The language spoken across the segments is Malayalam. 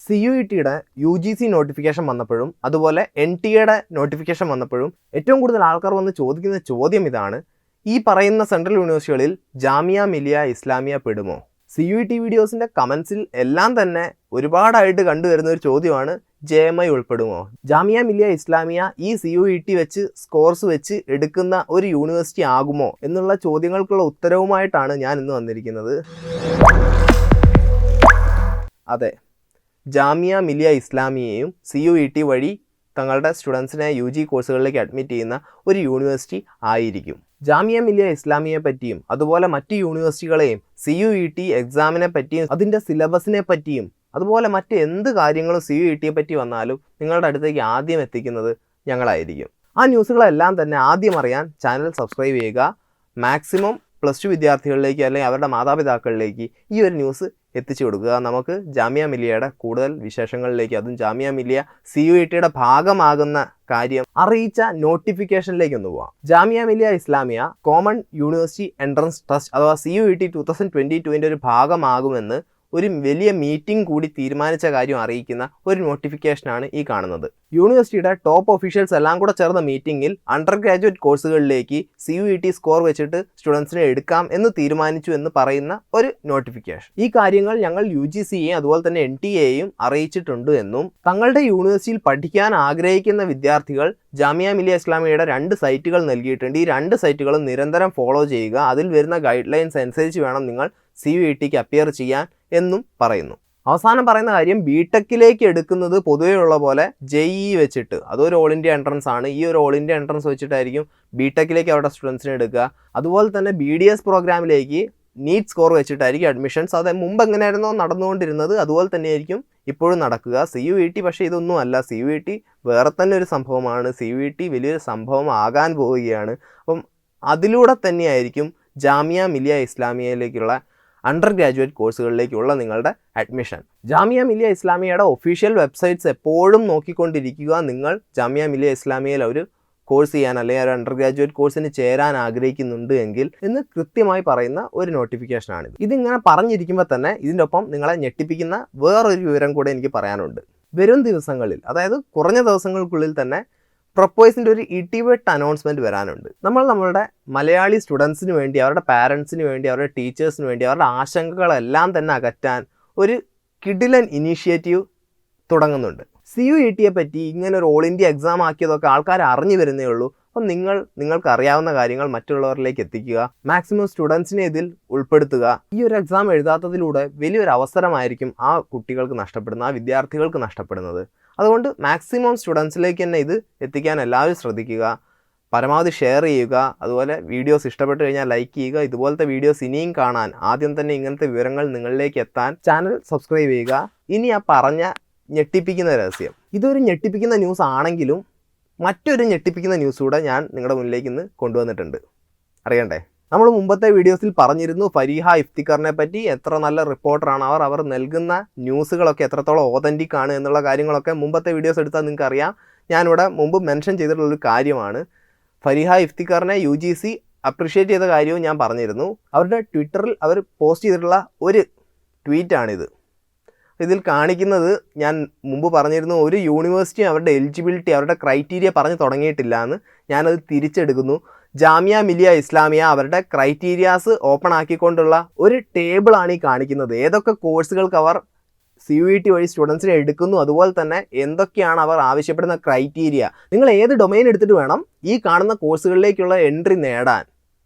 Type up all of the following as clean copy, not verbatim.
CUETയുടെ UGC നോട്ടിഫിക്കേഷൻ വന്നപ്പോഴും അതുപോലെ NTA നോട്ടിഫിക്കേഷൻ വന്നപ്പോഴും ഏറ്റവും കൂടുതൽ ആൾക്കാർ വന്ന് ചോദിക്കുന്ന ചോദ്യം ഇതാണ്: ഈ പറയുന്ന സെൻട്രൽ യൂണിവേഴ്സിറ്റികളിൽ ജാമിയ മിലിയ ഇസ്ലാമിയ പെടുമോ? CUET വീഡിയോസിൻ്റെ കമൻസിൽ എല്ലാം തന്നെ ഒരുപാടായിട്ട് കണ്ടുവരുന്ന ഒരു ചോദ്യമാണ്, JMI ഉൾപ്പെടുമോ? ജാമിയ മിലിയ ഇസ്ലാമിയ ഈ CUET വെച്ച് സ്കോർസ് വെച്ച് എടുക്കുന്ന ഒരു യൂണിവേഴ്സിറ്റി ആകുമോ എന്നുള്ള ചോദ്യങ്ങൾക്കുള്ള ഉത്തരവുമായിട്ടാണ് ഞാൻ ഇന്ന് വന്നിരിക്കുന്നത്. അതെ, ജാമിയ മിലിയ ഇസ്ലാമിയയും CUET വഴി തങ്ങളുടെ സ്റ്റുഡൻസിനെ UG കോഴ്സുകളിലേക്ക് അഡ്മിറ്റ് ചെയ്യുന്ന ഒരു യൂണിവേഴ്സിറ്റി ആയിരിക്കും. ജാമിയ മിലിയ ഇസ്ലാമിയെ പറ്റിയും അതുപോലെ മറ്റ് യൂണിവേഴ്സിറ്റികളെയും CUET എക്സാമിനെ പറ്റിയും അതിൻ്റെ സിലബസിനെ പറ്റിയും അതുപോലെ മറ്റ് എന്ത് കാര്യങ്ങളും CUETയെ പറ്റി വന്നാലും നിങ്ങളുടെ അടുത്തേക്ക് ആദ്യം എത്തിക്കുന്നത് ഞങ്ങളായിരിക്കും. ആ ന്യൂസുകളെല്ലാം തന്നെ ആദ്യം അറിയാൻ ചാനൽ സബ്സ്ക്രൈബ് ചെയ്യുക. മാക്സിമം +2 വിദ്യാർത്ഥികളിലേക്ക് അല്ലെങ്കിൽ അവരുടെ മാതാപിതാക്കളിലേക്ക് ഈ ഒരു ന്യൂസ് എത്തിച്ചു കൊടുക്കുക. നമുക്ക് ജാമിയ മിലിയയുടെ കൂടുതൽ വിശേഷങ്ങളിലേക്ക്, അതും ജാമിയ മിലിയ CUETയുടെ ഭാഗമാകുന്ന കാര്യം അറിയിച്ച നോട്ടിഫിക്കേഷനിലേക്ക് ഒന്ന് പോവാം. Jamia Millia Islamia common university entrance test അഥവാ CUET 2022ൻ്റെ ഒരു ഭാഗമാകുമെന്ന് ഒരു വലിയ മീറ്റിംഗ് കൂടി തീരുമാനിച്ച കാര്യം അറിയിക്കുന്ന ഒരു നോട്ടിഫിക്കേഷനാണ് ഈ കാണുന്നത്. യൂണിവേഴ്സിറ്റിയുടെ ടോപ്പ് ഒഫീഷ്യൽസ് എല്ലാം കൂടെ ചേർന്ന മീറ്റിംഗിൽ അണ്ടർ ഗ്രാജുവേറ്റ് കോഴ്സുകളിലേക്ക് CUET സ്കോർ വെച്ചിട്ട് സ്റ്റുഡൻസിനെ എടുക്കാം എന്ന് തീരുമാനിച്ചു എന്ന് പറയുന്ന ഒരു നോട്ടിഫിക്കേഷൻ. ഈ കാര്യങ്ങൾ ഞങ്ങൾ UGCയെയും അതുപോലെ തന്നെ NTAയെയും അറിയിച്ചിട്ടുണ്ട് എന്നും തങ്ങളുടെ യൂണിവേഴ്സിറ്റിയിൽ പഠിക്കാൻ ആഗ്രഹിക്കുന്ന വിദ്യാർത്ഥികൾ ജാമിയ മിലിയ ഇസ്ലാമിയയുടെ 2 സൈറ്റുകൾ നൽകിയിട്ടുണ്ട്. ഈ 2 സൈറ്റുകളും നിരന്തരം ഫോളോ ചെയ്യുക. അതിൽ വരുന്ന ഗൈഡ് ലൈൻസ് അനുസരിച്ച് വേണം നിങ്ങൾ CUETക്ക് അപ്പിയർ ചെയ്യാൻ എന്നും പറയുന്നു. അവസാനം പറയുന്ന കാര്യം, BTechലേക്ക് എടുക്കുന്നത് പൊതുവേ ഉള്ള പോലെ JEE വെച്ചിട്ട്, അതൊരു ഓൾ ഇന്ത്യ എൻട്രൻസ് ആണ്. ഈ ഒരു ഓൾ ഇന്ത്യ എൻട്രൻസ് വെച്ചിട്ടായിരിക്കും BTechലേക്ക് അവരുടെ സ്റ്റുഡൻസിനെ എടുക്കുക. അതുപോലെ തന്നെ BDS പ്രോഗ്രാമിലേക്ക് നീറ്റ് സ്കോർ വെച്ചിട്ടായിരിക്കും അഡ്മിഷൻസ്. അത് മുമ്പ് എങ്ങനെയായിരുന്നോ നടന്നുകൊണ്ടിരുന്നത് അതുപോലെ തന്നെയായിരിക്കും ഇപ്പോഴും നടക്കുക. CUET പക്ഷേ ഇതൊന്നും അല്ല. CUET വേറെ തന്നെ ഒരു സംഭവമാണ്. CUET വലിയൊരു സംഭവം ആകാൻ പോവുകയാണ്. അപ്പം അതിലൂടെ തന്നെയായിരിക്കും ജാമിയ മിലിയ ഇസ്ലാമിയയിലേക്കുള്ള അണ്ടർ ഗ്രാജുവേറ്റ് കോഴ്സുകളിലേക്കുള്ള നിങ്ങളുടെ അഡ്മിഷൻ. ജാമിയ മിലിയ ഇസ്ലാമിയയുടെ ഒഫീഷ്യൽ വെബ്സൈറ്റ്സ് എപ്പോഴും നോക്കിക്കൊണ്ടിരിക്കുക. നിങ്ങൾ ജാമിയ മിലിയ ഇസ്ലാമിയയിൽ ഒരു കോഴ്സ് ചെയ്യാൻ അല്ലെങ്കിൽ ഒരു അണ്ടർ ഗ്രാജുവേറ്റ് കോഴ്സിന് ചേരാൻ ആഗ്രഹിക്കുന്നുണ്ട് എങ്കിൽ എന്ന് കൃത്യമായി പറയുന്ന ഒരു നോട്ടിഫിക്കേഷനാണിത്. ഇതിങ്ങനെ പറഞ്ഞിരിക്കുമ്പോൾ തന്നെ ഇതിൻ്റെ ഒപ്പം നിങ്ങളെ ഞെട്ടിപ്പിക്കുന്ന വേറൊരു വിവരം കൂടെ എനിക്ക് പറയാനുണ്ട്. വരും ദിവസങ്ങളിൽ, അതായത് കുറഞ്ഞ ദിവസങ്ങൾക്കുള്ളിൽ തന്നെ പ്രൊപ്പോയ്സിൻ്റെ ഒരു ഇടിവെട്ട് അനൗൺസ്മെൻറ്റ് വരാനുണ്ട്. നമ്മളുടെ മലയാളി സ്റ്റുഡൻസിന് വേണ്ടി, അവരുടെ പാരൻസിന് വേണ്ടി, അവരുടെ ടീച്ചേഴ്സിന് വേണ്ടി അവരുടെ ആശങ്കകളെല്ലാം തന്നെ അകറ്റാൻ ഒരു കിടിലൻ ഇനീഷ്യേറ്റീവ് തുടങ്ങുന്നുണ്ട്. CUETയെ പറ്റി ഇങ്ങനെ ഒരു ഓൾ ഇന്ത്യ എക്സാം ആക്കിയതൊക്കെ ആൾക്കാർ അറിഞ്ഞു വരുന്നേ ഉള്ളൂ. അപ്പം നിങ്ങൾക്ക് അറിയാവുന്ന കാര്യങ്ങൾ മറ്റുള്ളവരിലേക്ക് എത്തിക്കുക. മാക്സിമം സ്റ്റുഡൻസിനെ ഇതിൽ ഉൾപ്പെടുത്തുക. ഈ ഒരു എക്സാം എഴുതാത്തതിലൂടെ വലിയൊരു അവസരമായിരിക്കും ആ കുട്ടികൾക്ക് നഷ്ടപ്പെടുന്നത്, ആ വിദ്യാർത്ഥികൾക്ക് നഷ്ടപ്പെടുന്നത്. അതുകൊണ്ട് മാക്സിമം സ്റ്റുഡൻസിലേക്ക് തന്നെ ഇത് എത്തിക്കാൻ എല്ലാവരും ശ്രദ്ധിക്കുക. പരമാവധി ഷെയർ ചെയ്യുക. അതുപോലെ വീഡിയോസ് ഇഷ്ടപ്പെട്ട് കഴിഞ്ഞാൽ ലൈക്ക് ചെയ്യുക. ഇതുപോലത്തെ വീഡിയോസ് ഇനിയും കാണാൻ, ആദ്യം തന്നെ ഇങ്ങനത്തെ വിവരങ്ങൾ നിങ്ങളിലേക്ക് എത്താൻ ചാനൽ സബ്സ്ക്രൈബ് ചെയ്യുക. ഇനി ആ പറഞ്ഞ ഞെട്ടിപ്പിക്കുന്ന രഹസ്യം, ഇതൊരു ഞെട്ടിപ്പിക്കുന്ന ന്യൂസ് ആണെങ്കിലും മറ്റൊരു ഞെട്ടിപ്പിക്കുന്ന ന്യൂസ് കൂടെ ഞാൻ നിങ്ങളുടെ മുന്നിലേക്ക് ഇന്ന് കൊണ്ടുവന്നിട്ടുണ്ട്. അറിയണ്ടേ? നമ്മൾ മുമ്പത്തെ വീഡിയോസിൽ പറഞ്ഞിരുന്നു ഫരീഹ ഇഫ്തിഖറിനെ പറ്റി. എത്ര നല്ല റിപ്പോർട്ടറാണ് അവർ നൽകുന്ന ന്യൂസുകളൊക്കെ എത്രത്തോളം ഓതൻറ്റിക് ആണ് എന്നുള്ള കാര്യങ്ങളൊക്കെ മുമ്പത്തെ വീഡിയോസ് എടുത്താൽ നിങ്ങൾക്ക് അറിയാം. ഞാനിവിടെ മുമ്പ് മെൻഷൻ ചെയ്തിട്ടുള്ളൊരു കാര്യമാണ്. ഫരീഹ ഇഫ്തിഖറിനെ UGC അപ്രിഷ്യേറ്റ് ചെയ്ത കാര്യവും ഞാൻ പറഞ്ഞിരുന്നു. അവരുടെ ട്വിറ്ററിൽ അവർ പോസ്റ്റ് ചെയ്തിട്ടുള്ള ഒരു ട്വീറ്റാണിത്. ഇതിൽ കാണിക്കുന്നത്, ഞാൻ മുമ്പ് പറഞ്ഞിരുന്നു, ഒരു യൂണിവേഴ്സിറ്റി അവരുടെ എലിജിബിലിറ്റി, അവരുടെ ക്രൈറ്റീരിയ പറഞ്ഞു തുടങ്ങിയിട്ടില്ല എന്ന്. ഞാനത് തിരിച്ചെടുക്കുന്നു. ജാമിയ മിലിയ ഇസ്ലാമിയ അവരുടെ ക്രൈറ്റീരിയാസ് ഓപ്പൺ ആക്കിക്കൊണ്ടുള്ള ഒരു ടേബിളാണ് ഈ കാണിക്കുന്നത്. ഏതൊക്കെ കോഴ്സുകൾക്ക് അവർ CUET വഴി സ്റ്റുഡൻസിനെ എടുക്കുന്നു, അതുപോലെ തന്നെ എന്തൊക്കെയാണ് അവർ ആവശ്യപ്പെടുന്ന ക്രൈറ്റീരിയ, നിങ്ങൾ ഏത് ഡൊമൈൻ എടുത്തിട്ട് വേണം ഈ കാണുന്ന കോഴ്സുകളിലേക്കുള്ള എൻട്രി നേടാൻ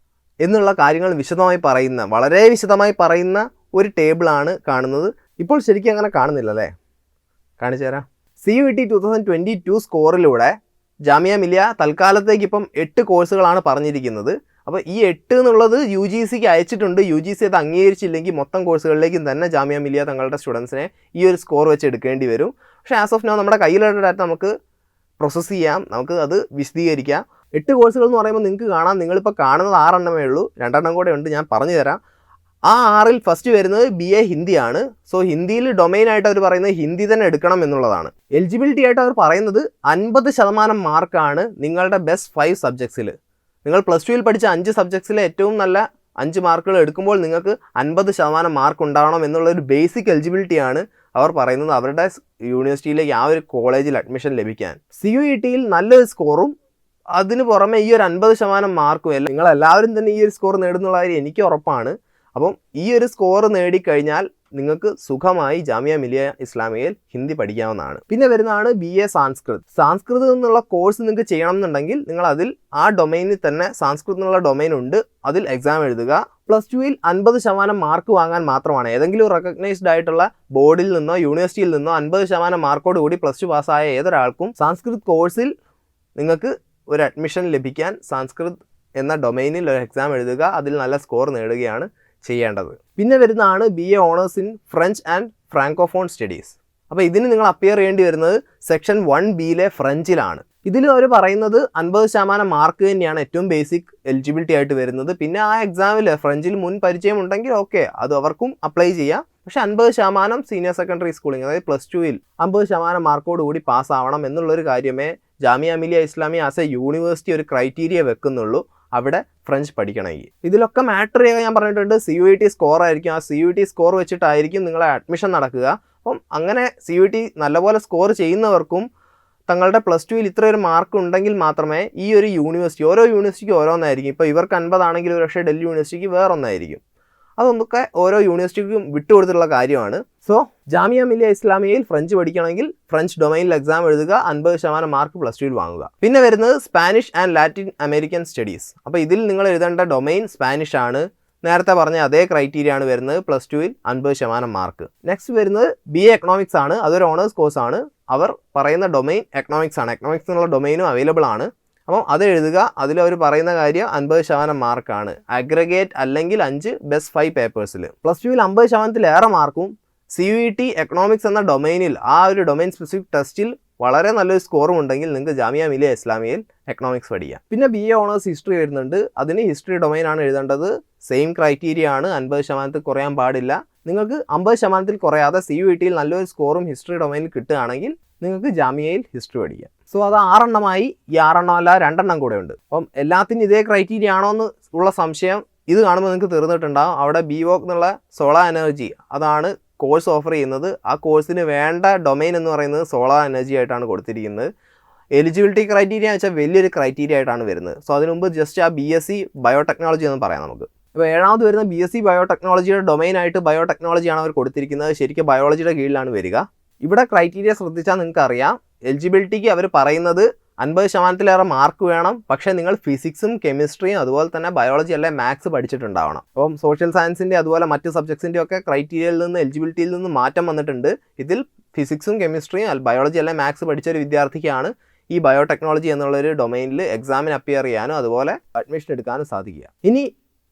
എന്നുള്ള കാര്യങ്ങൾ വിശദമായി പറയുന്ന, വളരെ വിശദമായി പറയുന്ന ഒരു ടേബിളാണ് കാണുന്നത്. ഇപ്പോൾ ശരിക്കും അങ്ങനെ കാണുന്നില്ല അല്ലേ? കാണിച്ചു തരാം. CUET 2022 സ്കോറിലൂടെ ജാമിയ മിലിയ തൽക്കാലത്തേക്ക് ഇപ്പം 8 കോഴ്സുകളാണ് പറഞ്ഞിരിക്കുന്നത്. അപ്പോൾ ഈ 8 എന്നുള്ളത് UGCക്ക് അയച്ചിട്ടുണ്ട്. UGC അത് അംഗീകരിച്ചില്ലെങ്കിൽ മൊത്തം കോഴ്സുകളിലേക്കും തന്നെ ജാമിയ മിലിയ തങ്ങളുടെ സ്റ്റുഡൻസിനെ ഈ ഒരു സ്കോർ വെച്ച് എടുക്കേണ്ടി വരും. പക്ഷേ ആസ് ഓഫ് നൗ നമ്മുടെ കയ്യിലുള്ള ഡാറ്റ നമുക്ക് പ്രോസസ്സ് ചെയ്യാം, നമുക്ക് അത് വിശദീകരിക്കാം. 8 കോഴ്സുകൾ എന്ന് പറയുമ്പോൾ നിങ്ങൾക്ക് കാണാം, നിങ്ങളിപ്പോൾ കാണുന്നത് 6 എണ്ണമേ ഉള്ളൂ. 2 എണ്ണം കൂടെ ഉണ്ട്, ഞാൻ പറഞ്ഞു തരാം. ആ 6ൽ ഫസ്റ്റ് വരുന്നത് BA ഹിന്ദിയാണ്. സോ ഹിന്ദിയിൽ ഡൊമൈനായിട്ട് അവർ പറയുന്നത് ഹിന്ദി തന്നെ എടുക്കണം എന്നുള്ളതാണ്. എലിജിബിലിറ്റി ആയിട്ട് അവർ പറയുന്നത് 50% മാർക്കാണ് നിങ്ങളുടെ ബെസ്റ്റ് 5 സബ്ജക്ട്സിൽ. നിങ്ങൾ +2ൽ പഠിച്ച 5 സബ്ജക്ട്സിലെ ഏറ്റവും നല്ല 5 മാർക്കുകൾ എടുക്കുമ്പോൾ നിങ്ങൾക്ക് 50% മാർക്ക് ഉണ്ടാവണം എന്നുള്ളൊരു ബേസിക് എലിജിബിലിറ്റിയാണ് അവർ പറയുന്നത് അവരുടെ യൂണിവേഴ്സിറ്റിയിലേക്ക് ആ ഒരു കോളേജിൽ അഡ്മിഷൻ ലഭിക്കാൻ CUET-യിൽ നല്ലൊരു സ്കോറും അതിന് പുറമെ ഈ ഒരു 50% മാർക്കും എല്ലാം നിങ്ങളെല്ലാവരും തന്നെ ഈ ഒരു സ്കോർ നേടുന്നുള്ള കാര്യം എനിക്ക് ഉറപ്പാണ്. അപ്പം ഈ ഒരു സ്കോർ നേടിക്കഴിഞ്ഞാൽ നിങ്ങൾക്ക് സുഖമായി ജാമിയ മിലിയ ഇസ്ലാമിയയിൽ ഹിന്ദി പഠിക്കാവുന്നതാണ്. പിന്നെ വരുന്നതാണ് BA സാൻസ്കൃത് എന്നുള്ള കോഴ്സ് നിങ്ങൾക്ക് ചെയ്യണം എന്നുണ്ടെങ്കിൽ നിങ്ങൾ അതിൽ ആ ഡൊമൈനിൽ തന്നെ സാൻസ്കൃത് എന്നുള്ള ഡൊമൈൻ ഉണ്ട്, അതിൽ എക്സാം എഴുതുക. +2-ൽ 50% മാർക്ക് വാങ്ങാൻ മാത്രമാണ്. ഏതെങ്കിലും റെക്കഗ്നൈസ്ഡ് ആയിട്ടുള്ള ബോർഡിൽ നിന്നോ യൂണിവേഴ്സിറ്റിയിൽ നിന്നോ 50% മാർക്കോട് കൂടി +2 പാസ്സായ ഏതൊരാൾക്കും സാൻസ്കൃത് കോഴ്സിൽ നിങ്ങൾക്ക് ഒരു അഡ്മിഷൻ ലഭിക്കാൻ സാൻസ്കൃത് എന്ന ഡൊമൈനിൽ ഒരു എക്സാം എഴുതുക, അതിൽ നല്ല സ്കോർ നേടുകയാണ് ചെയ്യേണ്ടത്. പിന്നെ വരുന്നതാണ് BA owners in French and Francophone studies. അപ്പോൾ ഇതിന് നിങ്ങൾ അപ്പിയർ ചെയ്യേണ്ടി വരുന്നത് സെക്ഷൻ 1Bയിലെ ഫ്രഞ്ചിലാണ്. ഇതിൽ അവർ പറയുന്നത് 50% മാർക്ക് തന്നെയാണ് ഏറ്റവും ബേസിക് എലിജിബിലിറ്റി ആയിട്ട് വരുന്നത്. പിന്നെ ആ എക്സാമിൽ ഫ്രഞ്ചിൽ മുൻ പരിചയം ഉണ്ടെങ്കിൽ ഓക്കെ, അത് അവർക്കും അപ്ലൈ ചെയ്യാം. പക്ഷെ 50% സീനിയർ സെക്കൻഡറി സ്കൂളിംഗ്, അതായത് +2-ൽ 50% മാർക്കോട് കൂടി പാസ്സാവണം എന്നുള്ളൊരു കാര്യമേ Jamia Millia Islamia as a university ഒരു ക്രൈറ്റീരിയ വെക്കുന്നുള്ളൂ അവിടെ ഫ്രഞ്ച് പഠിക്കണമെങ്കിൽ. ഇതിലൊക്കെ മാറ്റർ ചെയ്യാൻ ഞാൻ പറഞ്ഞിട്ടുണ്ട് CUET സ്കോർ ആയിരിക്കും. ആ CUET സ്കോർ വെച്ചിട്ടായിരിക്കും നിങ്ങളെ അഡ്മിഷൻ നടക്കുക. അപ്പം അങ്ങനെ CUET നല്ലപോലെ സ്കോർ ചെയ്യുന്നവർക്കും തങ്ങളുടെ +2-ൽ ഇത്രയൊരു മാർക്ക് ഉണ്ടെങ്കിൽ മാത്രമേ ഈ ഒരു യൂണിവേഴ്സിറ്റി, ഓരോ യൂണിവേഴ്സിറ്റിക്ക് ഓരോന്നായിരിക്കും. ഇപ്പോൾ ഇവർക്ക് 50 ആണെങ്കിൽ ഒരു പക്ഷേ ഡൽഹി യൂണിവേഴ്സിറ്റിക്ക് വേറൊന്നായിരിക്കും. അതൊന്നൊക്കെ ഓരോ യൂണിവേഴ്സിറ്റിക്കും വിട്ടുകൊടുത്തിട്ടുള്ള കാര്യമാണ്. സോ ജാമിയ മിലിയ ഇസ്ലാമിയയിൽ ഫ്രഞ്ച് പഠിക്കണമെങ്കിൽ ഫ്രഞ്ച് ഡൊമൈനിൽ എക്സാം എഴുതുക, 50% മാർക്ക് +2-ൽ വാങ്ങുക. പിന്നെ വരുന്നത് Spanish and Latin American studies. അപ്പോൾ ഇതിൽ നിങ്ങൾ എഴുതേണ്ട ഡൊമൈൻ സ്പാനിഷ് ആണ്. നേരത്തെ പറഞ്ഞ അതേ ക്രൈറ്റീരിയ ആണ് വരുന്നത്, +2-ൽ 50% മാർക്ക്. നെക്സ്റ്റ് വരുന്നത് BA എക്കണോമിക്സ് ആണ്. അതൊരു ഓണേഴ്സ് കോഴ്സാണ്. അവർ പറയുന്ന ഡൊമൈൻ എക്കണോമിക്സ് ആണ്. എക്കണോമിക്സ് എന്നുള്ള ഡൊമൈനും അവൈലബിൾ ആണ്. അപ്പം അത് എഴുതുക. അതിൽ അവർ പറയുന്ന കാര്യം 50% മാർക്കാണ്. അഗ്രഗേറ്റ് അല്ലെങ്കിൽ 5 ബെസ്റ്റ് 5 പേപ്പേഴ്സിൽ. +2-ൽ 50%-ലേറെ മാർക്കും CUET എക്കണോമിക്സ് എന്ന ഡൊമൈനിൽ ആ ഒരു ഡൊമൈൻ സ്പെസിഫിക് ടെസ്റ്റിൽ വളരെ നല്ലൊരു സ്കോറും ഉണ്ടെങ്കിൽ നിങ്ങൾക്ക് ജാമിയ മിലിയ ഇസ്ലാമിയയിൽ എക്കണോമിക്സ് പഠിക്കാം. പിന്നെ BA ഓണേഴ്സ് ഹിസ്റ്ററി വരുന്നുണ്ട്. അതിന് ഹിസ്റ്ററി ഡൊമൈനാണ് എഴുതേണ്ടത്. സെയിം ക്രൈറ്റീരിയ ആണ്, 50% കുറയാൻ പാടില്ല. നിങ്ങൾക്ക് 50% കുറയാതെ CUET-ൽ നല്ലൊരു സ്കോറും ഹിസ്റ്ററി ഡൊമൈനിൽ കിട്ടുകയാണെങ്കിൽ നിങ്ങൾക്ക് ജാമിയയിൽ ഹിസ്റ്ററി പഠിക്കാം. സോ അത് 6 എണ്ണമായി. ഈ 6 എണ്ണം അല്ല 2 എണ്ണം കൂടെ ഉണ്ട്. അപ്പം എല്ലാത്തിനും ഇതേ ക്രൈറ്റീരിയ ആണോ എന്ന് ഉള്ള സംശയം ഇത് കാണുമ്പോൾ നിങ്ങൾക്ക് തീർന്നിട്ടുണ്ടാകും. അവിടെ BVOC എന്നുള്ള സോളാർ എനർജി അതാണ് കോഴ്സ് ഓഫർ ചെയ്യുന്നത്. ആ കോഴ്സിന് വേണ്ട ഡൊമൈൻ എന്ന് പറയുന്നത് സോളാർ എനർജി ആയിട്ടാണ് കൊടുത്തിരിക്കുന്നത്. എലിജിബിലിറ്റി ക്രൈറ്റീരിയ എന്ന് വെച്ചാൽ വലിയൊരു ക്രൈറ്റീരിയ ആയിട്ടാണ് വരുന്നത്. സോ അതിന് മുമ്പ് ജസ്റ്റ് ആ BSc ബയോടെക്നോളജി എന്ന് പറയാം നമുക്ക്. ഇപ്പോൾ 7ാമത് വരുന്ന BSc ബയോടെക്നോളജിയുടെ ഡൊമൈനായിട്ട് ബയോടെക്നോളജിയാണ് അവർ കൊടുത്തിരിക്കുന്നത്. ശരിക്കും ബയോളജിയുടെ കീഴിലാണ് വരിക. ഇവിടെ ക്രൈറ്റീരിയ ശ്രദ്ധിച്ചാൽ നിങ്ങൾക്ക് അറിയാം, എലിജിബിലിറ്റിക്ക് അവർ പറയുന്നത് 50%-ലേറെ മാർക്ക് വേണം. പക്ഷേ നിങ്ങൾ ഫിസിക്സും കെമിസ്ട്രിയും അതുപോലെ തന്നെ ബയോളജി അല്ലെ മാത്സ് പഠിച്ചിട്ടുണ്ടാവണം. അപ്പം സോഷ്യൽ സയൻസിൻ്റെ അതുപോലെ മറ്റ് സബ്ജക്ട്സിൻ്റെ ഒക്കെ ക്രൈറ്റീരിയയിൽ നിന്ന് എലിജിബിലിറ്റിയിൽ നിന്ന് മാറ്റം വന്നിട്ടുണ്ട്. ഇതിൽ ഫിസിക്സും കെമിസ്ട്രിയും ബയോളജി അല്ലെ മാത്സ് പഠിച്ച ഒരു വിദ്യാർത്ഥിക്കാണ് ഈ ബയോടെക്നോളജി എന്നുള്ളൊരു ഡൊമൈനിൽ എക്സാമിന് അപ്പിയർ ചെയ്യാനും അതുപോലെ അഡ്മിഷൻ എടുക്കാനും സാധിക്കുക. ഇനി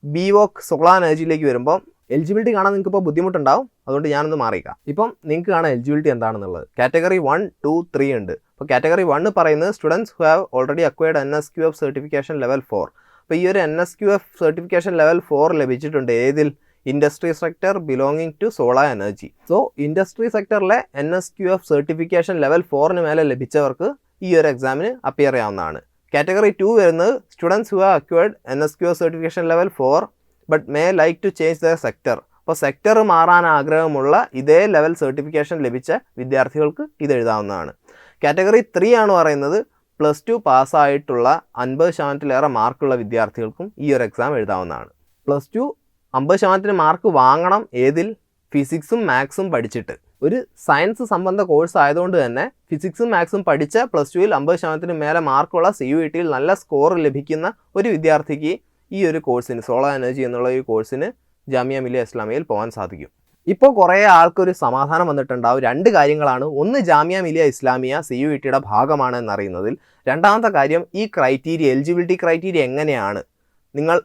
BVOC സോളാർ എനർജിയിലേക്ക് വരുമ്പോൾ എലിജിബിലിറ്റി കാണാൻ നിങ്ങൾക്ക് ഇപ്പോൾ ബുദ്ധിമുട്ടുണ്ടാവും. അതുകൊണ്ട് ഞാനൊന്ന് മാറിക്കാം. ഇപ്പം നിങ്ങൾക്ക് കാണാൻ എലിജിബിലിറ്റി എന്താണെന്നുള്ളത്. കാറ്റഗറി 1, 2, 3 ഉണ്ട്. അപ്പോൾ കാറ്റഗറി 1 പറയുന്നത് students who have already acquired NSQF certification level 4. അപ്പോൾ ഈ ഒരു NSQF സർട്ടിഫിക്കേഷൻ ലെവൽ 4 ലഭിച്ചിട്ടുണ്ട്. ഏതിൽ? Industry sector belonging to solar energy. So industry സെക്ടറിലെ NSQF സർട്ടിഫിക്കേഷൻ ലെവൽ 4-ന് മേലെ ലഭിച്ചവർക്ക് ഈ ഒരു എക്സാമിന് അപ്പിയർ ചെയ്യാവുന്നതാണ്. കാറ്റഗറി 2 വരുന്നത് students who have acquired NSQF certification level 4 but may like to change the sector. അപ്പോൾ സെക്ടർ മാറാൻ ആഗ്രഹമുള്ള ഇതേ ലെവൽ സർട്ടിഫിക്കേഷൻ ലഭിച്ച വിദ്യാർത്ഥികൾക്ക് ഇത് എഴുതാവുന്നതാണ്. കാറ്റഗറി 3 ആണ് പറയുന്നത് +2 പാസ്സായിട്ടുള്ള 50%-ലേറെ മാർക്കുള്ള വിദ്യാർത്ഥികൾക്കും ഈ ഒരു എക്സാം എഴുതാവുന്നതാണ്. +2 50% മാർക്ക് വാങ്ങണം. ഏതിൽ? ഫിസിക്സും മാത്സും പഠിച്ചിട്ട്. ഒരു സയൻസ് സംബന്ധ കോഴ്സ് ആയതുകൊണ്ട് തന്നെ ഫിസിക്സും മാത്സും പഠിച്ച +2-ൽ 50%-ന് മേലെ മാർക്കുള്ള CUET-ൽ നല്ല സ്കോർ ലഭിക്കുന്ന ഒരു വിദ്യാർത്ഥിക്ക് ഈ ഒരു കോഴ്സിന്, സോളാർ എനർജി എന്നുള്ള ഈ കോഴ്സിന് ജാമിയ മിലിയ ഇസ്ലാമിയയിൽ പോകാൻ സാധിക്കും. ഇപ്പോൾ കുറേ ആൾക്കൊരു സമാധാനം വന്നിട്ടുണ്ടാവും. 2 കാര്യങ്ങളാണ്. ഒന്ന്, ജാമിയ മിലിയ ഇസ്ലാമിയ CUET-യുടെ ഭാഗമാണ് എന്നറിയുന്നതിൽ. രണ്ടാമത്തെ കാര്യം, ഈ ക്രൈറ്റീരിയ, എലിജിബിലിറ്റി ക്രൈറ്റീരിയ എങ്ങനെയാണ്, നിങ്ങൾ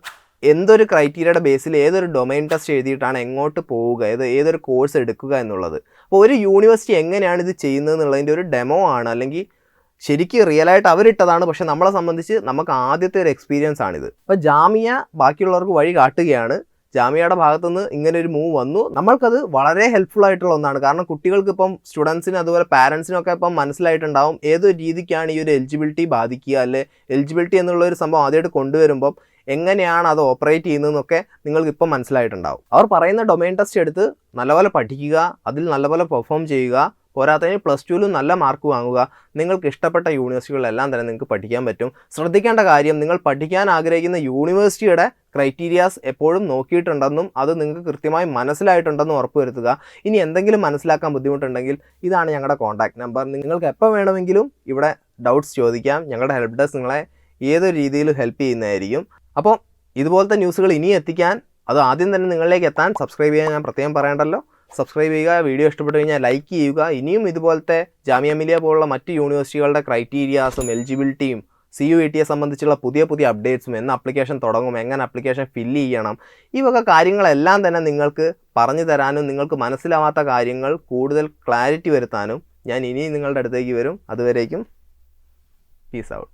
എന്തൊരു ക്രൈറ്റീരിയയുടെ ബേസിൽ ഏതൊരു ഡൊമൈൻ ടെസ്റ്റ് എഴുതിയിട്ടാണ് എങ്ങോട്ട് പോവുക, ഏതൊരു കോഴ്സ് എടുക്കുക എന്നുള്ളത്. അപ്പോൾ ഒരു യൂണിവേഴ്സിറ്റി എങ്ങനെയാണ് ഇത് ചെയ്യുന്നത് എന്നുള്ളതിൻ്റെ ഒരു ഡെമോ ആണ്, അല്ലെങ്കിൽ ശരിക്കും റിയലായിട്ട് അവരിട്ടതാണ്. പക്ഷെ നമ്മളെ സംബന്ധിച്ച് നമുക്ക് ആദ്യത്തെ ഒരു എക്സ്പീരിയൻസ് ആണിത്. അപ്പോൾ ജാമിയ ബാക്കിയുള്ളവർക്ക് വഴി കാട്ടുകയാണ്. ജാമിയയുടെ ഭാഗത്തുനിന്ന് ഇങ്ങനെ ഒരു മൂവ് വന്നു. നമ്മൾക്കത് വളരെ ഹെൽപ്ഫുൾ ആയിട്ടുള്ള ഒന്നാണ്. കാരണം കുട്ടികൾക്ക് ഇപ്പം, സ്റ്റുഡൻസിനും അതുപോലെ പാരൻസിനൊക്കെ ഇപ്പം മനസ്സിലായിട്ടുണ്ടാവും ഏതൊരു രീതിക്കാണ് ഈ ഒരു എലിജിബിലിറ്റി ബാധിക്കുക, അല്ലെ എലിജിബിലിറ്റി എന്നുള്ള ഒരു സംഭവം ആദ്യമായിട്ട് കൊണ്ടുവരുമ്പം എങ്ങനെയാണ് അത് ഓപ്പറേറ്റ് ചെയ്യുന്നതെന്നൊക്കെ നിങ്ങൾക്ക് ഇപ്പം മനസ്സിലായിട്ടുണ്ടാവും. അവർ പറയുന്ന ഡൊമൈൻ ടെസ്റ്റ് എടുത്ത് നല്ലപോലെ പഠിക്കുക, അതിൽ നല്ലപോലെ പെർഫോം ചെയ്യുക, പോരാത്തതിന് +2ലും നല്ല മാർക്ക് വാങ്ങുക. നിങ്ങൾക്ക് ഇഷ്ടപ്പെട്ട യൂണിവേഴ്സിറ്റികളെല്ലാം തന്നെ നിങ്ങൾക്ക് പഠിക്കാൻ പറ്റും. ശ്രദ്ധിക്കേണ്ട കാര്യം, നിങ്ങൾ പഠിക്കാൻ ആഗ്രഹിക്കുന്ന യൂണിവേഴ്സിറ്റിയുടെ ക്രൈറ്റീരിയാസ് എപ്പോഴും നോക്കിയിട്ടുണ്ടെന്നും അത് നിങ്ങൾക്ക് കൃത്യമായി മനസ്സിലായിട്ടുണ്ടെന്നും ഉറപ്പുവരുത്തുക. ഇനി എന്തെങ്കിലും മനസ്സിലാക്കാൻ ബുദ്ധിമുട്ടുണ്ടെങ്കിൽ ഇതാണ് ഞങ്ങളുടെ കോൺടാക്ട് നമ്പർ. നിങ്ങൾക്ക് എപ്പോൾ വേണമെങ്കിലും ഇവിടെ ഡൗട്ട്സ് ചോദിക്കാം. ഞങ്ങളുടെ ഹെൽപ്പ് ഡെസ്ക് നിങ്ങളെ ഏതൊരു രീതിയിലും ഹെൽപ്പ് ചെയ്യുന്നതായിരിക്കും. അപ്പോൾ ഇതുപോലത്തെ ന്യൂസുകൾ ഇനിയും എത്തിക്കാൻ, അത് ആദ്യം തന്നെ നിങ്ങളിലേക്ക് എത്താൻ സബ്സ്ക്രൈബ് ചെയ്യാൻ ഞാൻ പ്രത്യേകം പറയണ്ടല്ലോ. സബ്സ്ക്രൈബ് ചെയ്യുക, വീഡിയോ ഇഷ്ടപ്പെട്ടു കഴിഞ്ഞാൽ ലൈക്ക് ചെയ്യുക. ഇനിയും ഇതുപോലത്തെ ജാമിയ മിലിയ പോലുള്ള മറ്റ് യൂണിവേഴ്സിറ്റികളുടെ ക്രൈറ്റീരിയാസും എലിജിബിലിറ്റിയും CUETയെ സംബന്ധിച്ചുള്ള പുതിയ അപ്ഡേറ്റ്സും, എന്ന് ആപ്ലിക്കേഷൻ തുടങ്ങും, എങ്ങനെ ആപ്ലിക്കേഷൻ ഫില്ല് ചെയ്യണം, ഈ വക കാര്യങ്ങളെല്ലാം തന്നെ നിങ്ങൾക്ക് പറഞ്ഞു തരാനും നിങ്ങൾക്ക് മനസ്സിലാവാത്ത കാര്യങ്ങൾ കൂടുതൽ ക്ലാരിറ്റി വരുത്താനും ഞാൻ ഇനി നിങ്ങളുടെ അടുത്തേക്ക് വരും. അതുവരേക്കും പീസ് ഔട്ട്.